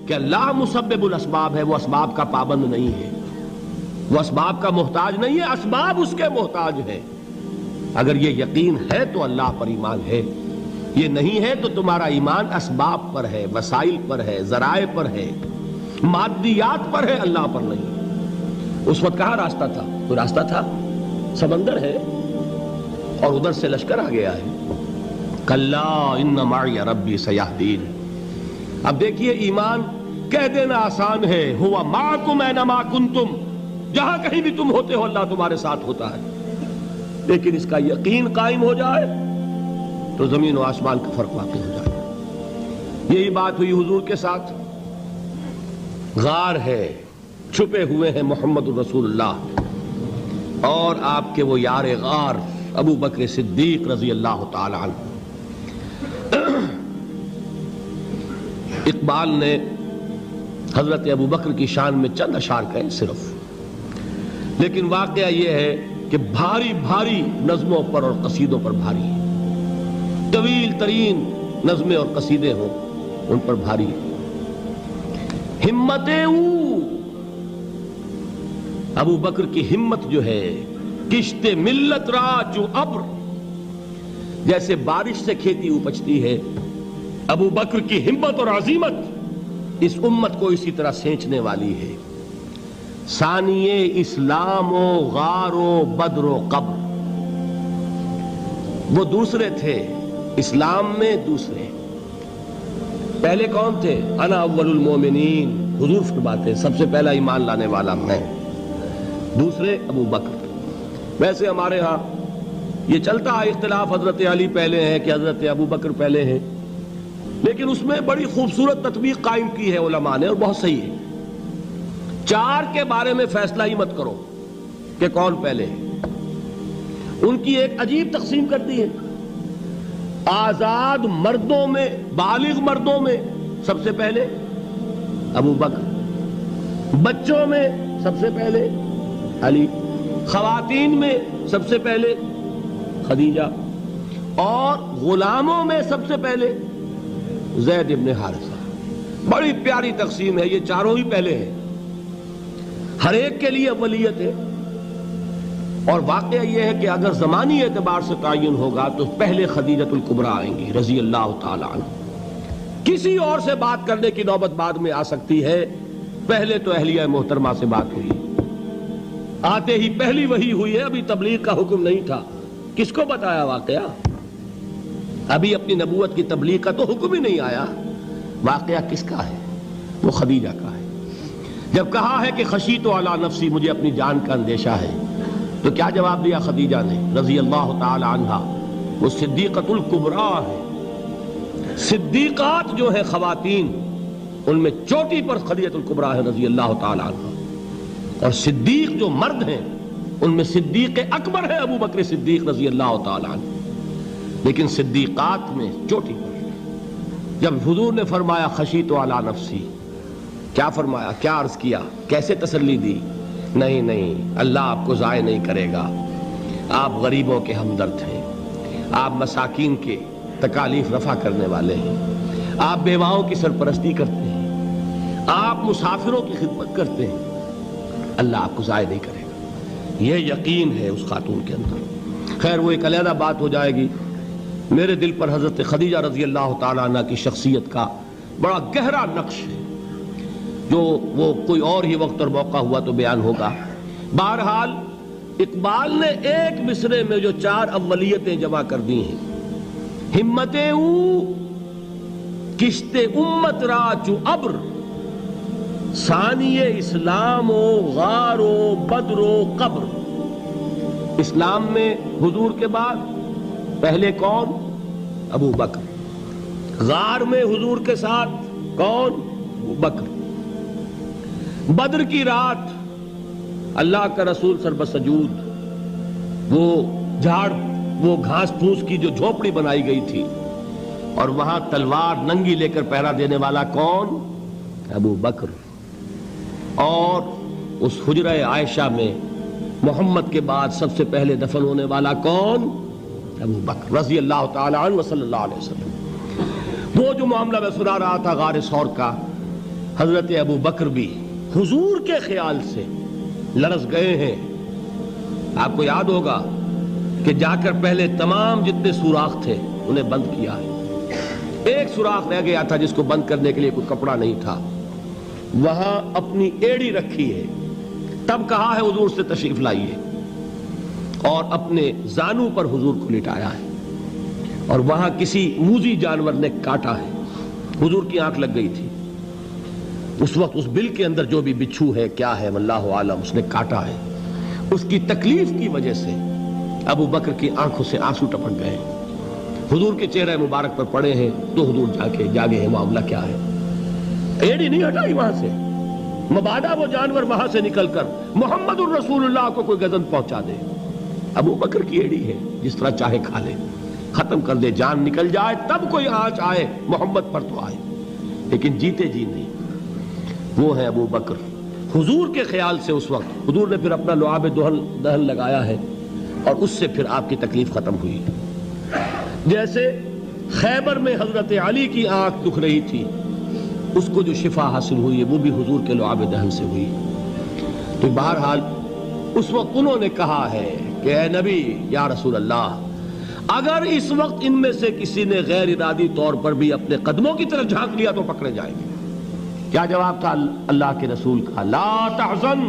کہ اللہ مسبب الاسباب ہے، وہ اسباب کا پابند نہیں ہے، وہ اسباب کا محتاج نہیں ہے، اسباب اس کے محتاج ہیں۔ اگر یہ یقین ہے تو اللہ پر ایمان ہے، یہ نہیں ہے تو تمہارا ایمان اسباب پر ہے، وسائل پر ہے، ذرائع پر ہے، مادیات پر ہے، اللہ پر نہیں۔ اس وقت کہاں راستہ تھا؟ کوئی راستہ تھا؟ سمندر ہے اور ادھر سے لشکر آ گیا ہے۔ کلا ان معی ربی سیہدین۔ اب دیکھیے ایمان کہہ دینا آسان ہے، ہوا معکم اینما کنتم، جہاں کہیں بھی تم ہوتے ہو اللہ تمہارے ساتھ ہوتا ہے، لیکن اس کا یقین قائم ہو جائے تو زمین و آسمان کا فرق واقع ہو جائے۔ یہی بات ہوئی حضور کے ساتھ۔ غار ہے، چھپے ہوئے ہیں محمد الرسول اللہ اور آپ کے وہ یار غار ابو بکر صدیق رضی اللہ تعالی عنہ۔ اقبال نے حضرت ابو بکر کی شان میں چند اشعار کہے صرف، لیکن واقعہ یہ ہے کہ بھاری بھاری نظموں پر اور قصیدوں پر بھاری ہے، طویل ترین نظمیں اور قصیدے ہوں ان پر بھاری ہے۔ ہمت ابو بکر کی ہمت جو ہے، کشت ملت را جو ابر، جیسے بارش سے کھیتی اپجتی ہے، ابو بکر کی ہمت اور عزیمت اس امت کو اسی طرح سینچنے والی ہے۔ ثانیے اسلام و غار و بدر و قبر، وہ دوسرے تھے اسلام میں، دوسرے پہلے کون تھے؟ انا اول المومنین، حضور فرماتے ہیں سب سے پہلا ایمان لانے والا میں، دوسرے ابو بکر۔ ویسے ہمارے ہاں یہ چلتا ہے اختلاف، حضرت علی پہلے ہیں کہ حضرت ابو بکر پہلے ہیں، لیکن اس میں بڑی خوبصورت تطبیق قائم کی ہے علماء نے اور بہت صحیح ہے۔ چار کے بارے میں فیصلہ ہی مت کرو کہ کون پہلے ہے، ان کی ایک عجیب تقسیم کر دی ہے۔ آزاد مردوں میں، بالغ مردوں میں سب سے پہلے ابو بکر، بچوں میں سب سے پہلے علی، خواتین میں سب سے پہلے خدیجہ، اور غلاموں میں سب سے پہلے زید ابن حارثہ۔ بڑی پیاری تقسیم ہے، یہ چاروں ہی پہلے ہیں، ہر ایک کے لیے اولیت ہے۔ اور واقعہ یہ ہے کہ اگر زمانی اعتبار سے تعین ہوگا تو پہلے خدیجۃ الکبریٰ آئیں گی رضی اللہ تعالی عنہ، کسی اور سے بات کرنے کی نوبت بعد میں آ سکتی ہے، پہلے تو اہلیہ محترمہ سے بات ہوئی، آتے ہی پہلی وحی ہوئی ہے، ابھی تبلیغ کا حکم نہیں تھا۔ کس کو بتایا واقعہ؟ ابھی اپنی نبوت کی تبلیغ کا تو حکم ہی نہیں آیا۔ واقعہ کس کا ہے؟ وہ خدیجہ کا ہے۔ جب کہا ہے کہ خشیت علی نفسی، مجھے اپنی جان کا اندیشہ ہے، تو کیا جواب دیا خدیجہ نے رضی اللہ تعالی عنہا؟ وہ صدیقۃ الکبریٰ ہے۔ صدیقات جو ہیں خواتین، ان میں چوٹی پر خدیجۃ الکبریٰ ہے رضی اللہ تعالی عنہا، اور صدیق جو مرد ہیں ان میں صدیق اکبر ہے ابو بکر صدیق رضی اللہ تعالی عنہ، لیکن صدیقات میں چوٹی پر۔ جب حضور نے فرمایا خشیت علی نفسی، کیا فرمایا؟ کیا عرض کیا؟ کیسے تسلی دی؟ نہیں نہیں، اللہ آپ کو ضائع نہیں کرے گا، آپ غریبوں کے ہمدرد ہیں، آپ مساکین کے تکالیف رفع کرنے والے ہیں، آپ بیواؤں کی سرپرستی کرتے ہیں، آپ مسافروں کی خدمت کرتے ہیں، اللہ آپ کو ضائع نہیں کرے گا۔ یہ یقین ہے اس خاتون کے اندر۔ خیر وہ ایک علیحدہ بات ہو جائے گی۔ میرے دل پر حضرت خدیجہ رضی اللہ تعالیٰ عنہ کی شخصیت کا بڑا گہرا نقش ہے، جو وہ کوئی اور ہی وقت اور موقع ہوا تو بیان ہوگا۔ بہرحال اقبال نے ایک مصرے میں جو چار اولیتیں جمع کر دی ہیں، ہمت او کشت امت را چو ابر، ثانی اسلام و غار و بدر و قبر۔ اسلام میں حضور کے بعد پہلے کون؟ ابو بکر۔ غار میں حضور کے ساتھ کون؟ ابو بکر۔ بدر کی رات اللہ کا رسول سر بسجود، وہ جھاڑ، وہ گھاس پھوس کی جو جھوپڑی بنائی گئی تھی، اور وہاں تلوار ننگی لے کر پہرا دینے والا کون؟ ابو بکر۔ اور اس حجرہ عائشہ میں محمد کے بعد سب سے پہلے دفن ہونے والا کون؟ ابو بکر رضی اللہ تعالی عنہ صلی اللہ علیہ وسلم۔ وہ جو معاملہ میں سنا رہا تھا غار ثور کا، حضرت ابو بکر بھی حضور کے خیال سے لرز گئے ہیں. آپ کو یاد ہوگا کہ جا کر پہلے تمام جتنے سوراخ تھے انہیں بند کیا ہے. ایک سوراخ رہ گیا تھا جس کو بند کرنے کے لیے کوئی کپڑا نہیں تھا. وہاں اپنی ایڑی رکھی ہے. تب کہا ہے حضور سے تشریف لائیے, اور اپنے زانو پر حضور کو لٹایا ہے. اور وہاں کسی موذی جانور نے کاٹا ہے. حضور کی آنکھ لگ گئی تھی. اس وقت اس بل کے اندر جو بھی بچھو ہے کیا ہے واللہ عالم, اس نے کاٹا ہے. اس کی تکلیف کی وجہ سے ابو بکر کی آنکھوں سے آنسو ٹپک گئے. حضور کے چہرے مبارک پر پڑے ہیں تو حضور جاگے ہیں. معاملہ کیا ہے؟ ایڑی نہیں ہٹائی وہاں سے, مبادا وہ جانور وہاں سے نکل کر محمد الرسول اللہ کو کوئی گزن پہنچا دے. ابو بکر کی ایڑی ہے, جس طرح چاہے کھا لے, ختم کر دے, جان نکل جائے تب کوئی آنچ آئے محمد پر تو آئے, لیکن جیتے جی نہیں. وہ ہے ابو بکر. حضور کے خیال سے اس وقت حضور نے پھر اپنا لعاب دہن لگایا ہے, اور اس سے پھر آپ کی تکلیف ختم ہوئی. جیسے خیبر میں حضرت علی کی آنکھ دکھ رہی تھی, اس کو جو شفا حاصل ہوئی ہے وہ بھی حضور کے لعاب دہن سے ہوئی. تو بہرحال اس وقت انہوں نے کہا ہے کہ اے نبی یا رسول اللہ, اگر اس وقت ان میں سے کسی نے غیر ارادی طور پر بھی اپنے قدموں کی طرف جھانک لیا تو پکڑے جائیں گے. کیا جواب تھا اللہ کے رسول کا؟ لا تحزن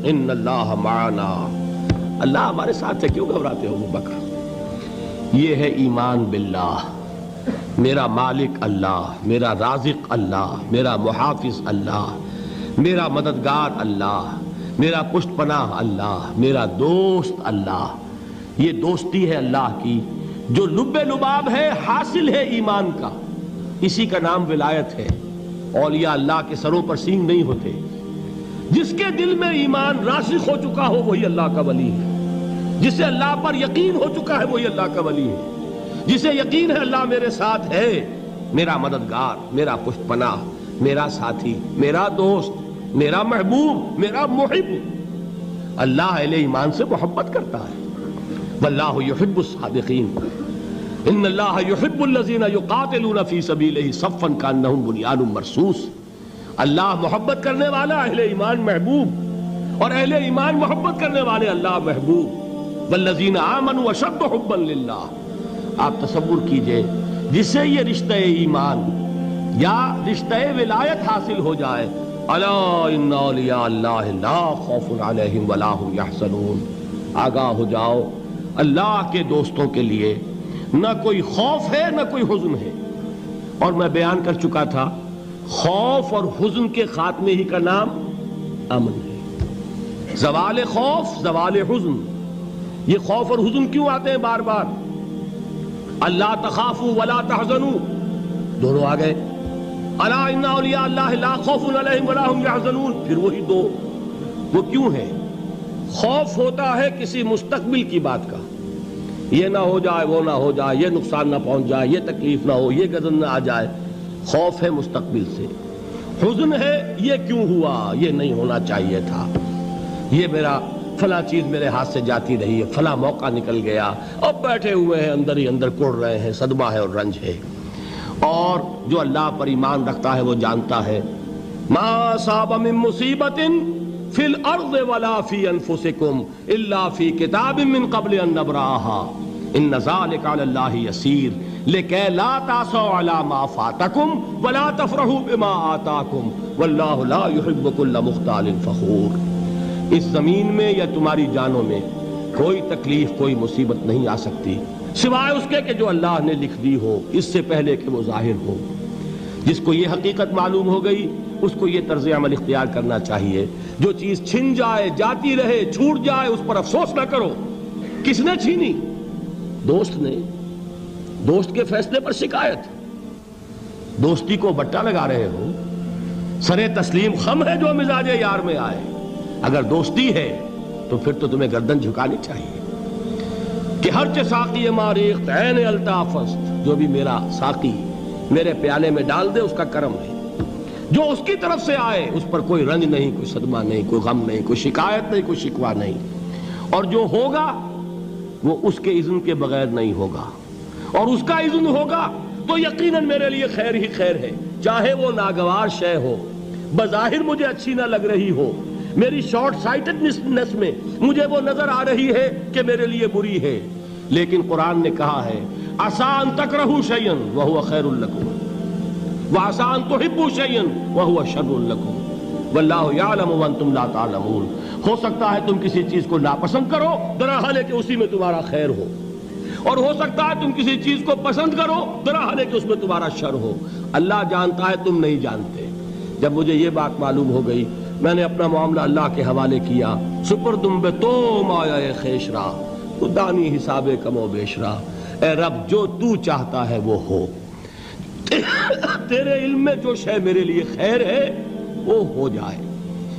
ان اللہ معنا. اللہ ہمارے ساتھ ہے, کیوں گھبراتے ہو ابو بکر؟ یہ ہے ایمان باللہ. میرا مالک اللہ, میرا رازق اللہ, میرا محافظ اللہ, میرا مددگار اللہ, میرا پشت پناہ اللہ, میرا دوست اللہ. یہ دوستی ہے اللہ کی جو لب لباب ہے, حاصل ہے ایمان کا. اسی کا نام ولایت ہے. اولیاء اللہ کے سروں پر سینگ نہیں ہوتے. جس کے دل میں ایمان راسخ ہو چکا ہو وہی اللہ کا ولی ہے. جسے اللہ پر یقین ہو چکا ہے وہی اللہ کا ولی ہے. جسے یقین ہے اللہ میرے ساتھ ہے, میرا مددگار, میرا پشت پناہ, میرا ساتھی, میرا دوست, میرا محبوب, میرا محب. اللہ اہل ایمان سے محبت کرتا ہے. واللہ یحب الصادقین. ان اللہ یحب الذین یقاتلون فی سبیلہ صفا کانہم بنیان مرصوص. اللہ محبت کرنے والا, اہل ایمان محبوب, اور اہل ایمان محبت کرنے والے اللہ محبوب. والذین آمنوا اشد حبا للہ. آپ تصور کیجئے جسے یہ رشتہ ایمان یا رشتہ ولایت حاصل ہو جائے, الا ان اولیاء اللہ لا خوف علیہم ولا هم یحزنون. آگاہ ہو جاؤ, اللہ کے دوستوں کے لیے نہ کوئی خوف ہے نہ کوئی حزن ہے. اور میں بیان کر چکا تھا, خوف اور حزن کے خاتمے ہی کا نام امن ہے. زوال خوف, زوال حزن. یہ خوف اور حزن کیوں آتے ہیں بار بار؟ اللہ تخافوا ولا تحزنوا, دونوں آ گئے. الا ان اولیاء اللہ لا خوف علیہم ولا هم یحزنون, پھر وہی دو. وہ کیوں ہے؟ خوف ہوتا ہے کسی مستقبل کی بات کا, یہ نہ ہو جائے, وہ نہ ہو جائے, یہ نقصان نہ پہنچ جائے, یہ تکلیف نہ ہو, یہ غضب نہ آ جائے. خوف ہے مستقبل سے. حزن ہے یہ کیوں ہوا, یہ نہیں ہونا چاہیے تھا, یہ میرا فلاں چیز میرے ہاتھ سے جاتی رہی ہے, فلاں موقع نکل گیا, اب بیٹھے ہوئے ہیں اندر ہی اندر کڑ رہے ہیں, صدمہ ہے اور رنج ہے. اور جو اللہ پر ایمان رکھتا ہے وہ جانتا ہے ما اصاب من مصیبت فی الارض ولا فی انفسکم الا فی کتاب من قبل ان نبرأها ان ذلک علی اللہ یسیر لکی لا تعصوا علی ما فاتکم ولا تفرحوا بما آتاکم واللہ لا یحب کل مختال فخور. اس زمین میں یا تمہاری جانوں میں کوئی تکلیف, کوئی مصیبت نہیں آ سکتی سوائے اس کے کہ جو اللہ نے لکھ دی ہو, اس سے پہلے کہ وہ ظاہر ہو. جس کو یہ حقیقت معلوم ہو گئی اس کو یہ طرز عمل اختیار کرنا چاہیے. جو چیز چھن جائے, جاتی رہے, چھوٹ جائے, اس پر افسوس نہ کرو. کس نے چھینی؟ دوست نے. دوست کے فیصلے پر شکایت. دوستی کو بٹا لگا رہے ہو, سرے تسلیم خم ہے جو مزاج یار میں آئے. اگر دوستی ہے تو پھر تو تمہیں گردن جھکانی چاہیے کہ ہر چہ ساقی ماریخت عین الطافست, جو بھی میرا ساقی میرے پیالے میں ڈال دے اس کا کرم ہے. جو اس کی طرف سے آئے اس پر کوئی رنج نہیں, کوئی صدمہ نہیں, کوئی غم نہیں, کوئی شکایت نہیں, کوئی شکوہ نہیں. اور جو ہوگا وہ اس کے اذن کے بغیر نہیں ہوگا, اور اس کا اذن ہوگا تو یقیناً میرے لیے خیر ہی خیر ہے, چاہے وہ ناگوار شے ہو, بظاہر مجھے اچھی نہ لگ رہی ہو، میری شارٹ سائٹڈنس میں مجھے وہ نظر آ رہی ہے کہ میرے لیے بری ہے، لیکن قرآن نے کہا ہے عسیٰ ان تکرہوا شیئا وہو خیر لکم وعسیٰ ان تحبوا شیئا وہو شر لکم واللہ یعلم وانتم لا تعلمون۔ ہو سکتا ہے تم کسی چیز کو ناپسند کرو درحال ہے کہ اسی میں تمہارا خیر ہو، اور ہو سکتا ہے تم کسی چیز کو پسند کرو درحال ہے کہ اس میں تمہارا شر ہو۔ اللہ جانتا ہے، تم نہیں جانتے۔ جب مجھے یہ بات معلوم ہو گئی، میں نے اپنا معاملہ اللہ کے حوالے کیا۔ سپردم بے تو مایا خیش را تو دانی حساب کم و بیش را، اے رب جو تو چاہتا ہے وہ ہو، تیرے علم میں جو شے میرے لیے خیر ہے وہ ہو جائے،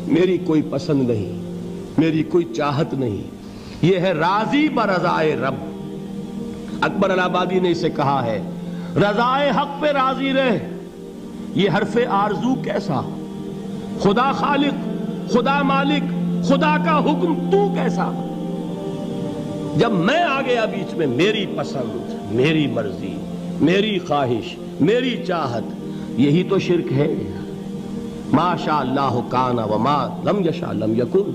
میری کوئی پسند نہیں، میری کوئی چاہت نہیں، یہ ہے راضی برضائے رب۔ اکبر الہ آبادی نے اسے کہا ہے رضائے حق پہ راضی رہ، یہ حرف آرزو کیسا، خدا خالق، خدا مالک، خدا کا حکم تو کیسا۔ جب میں آ گیا بیچ میں، میری پسند، میری مرضی، میری خواہش، میری چاہت، یہی تو شرک ہے۔ ما شاء اللہ کان وما لم یشاء لم یکن،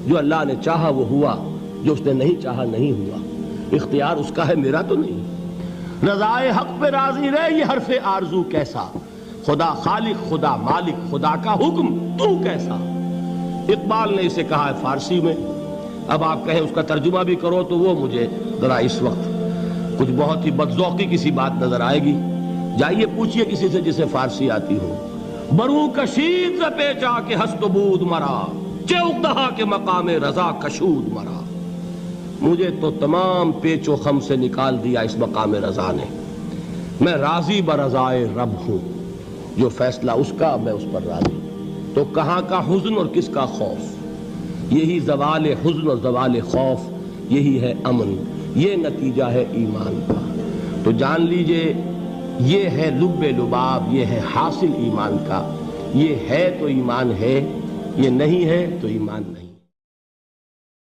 جو اللہ نے چاہا وہ ہوا، جو اس نے نہیں چاہا نہیں ہوا، اختیار اس کا ہے، میرا تو نہیں۔ رضائے حق پہ راضی رہے، یہ حرف آرزو کیسا، خدا خالق، خدا مالک، خدا کا حکم تو کیسا۔ اقبال نے اسے کہا ہے فارسی میں، اب آپ کہیں اس کا ترجمہ بھی کرو تو وہ مجھے ذرا اس وقت کچھ بہت ہی بدذوقی کسی بات نظر آئے گی۔ جائیے پوچھئے کسی سے جسے فارسی آتی ہو۔ برو کشید ز پیچا کے ہست و بود مرا، چے اقدہا کے مقام رضا کشود مرا۔ مجھے تو تمام پیچ و خم سے نکال دیا اس مقام رضا نے، میں راضی برضائے رب ہوں، جو فیصلہ اس کا میں اس پر راضی۔ تو کہاں کا حزن اور کس کا خوف، یہی زوال حزن اور زوال خوف، یہی ہے امن، یہ نتیجہ ہے ایمان کا۔ تو جان لیجئے یہ ہے لب لباب، یہ ہے حاصل ایمان کا، یہ ہے تو ایمان ہے، یہ نہیں ہے تو ایمان نہیں۔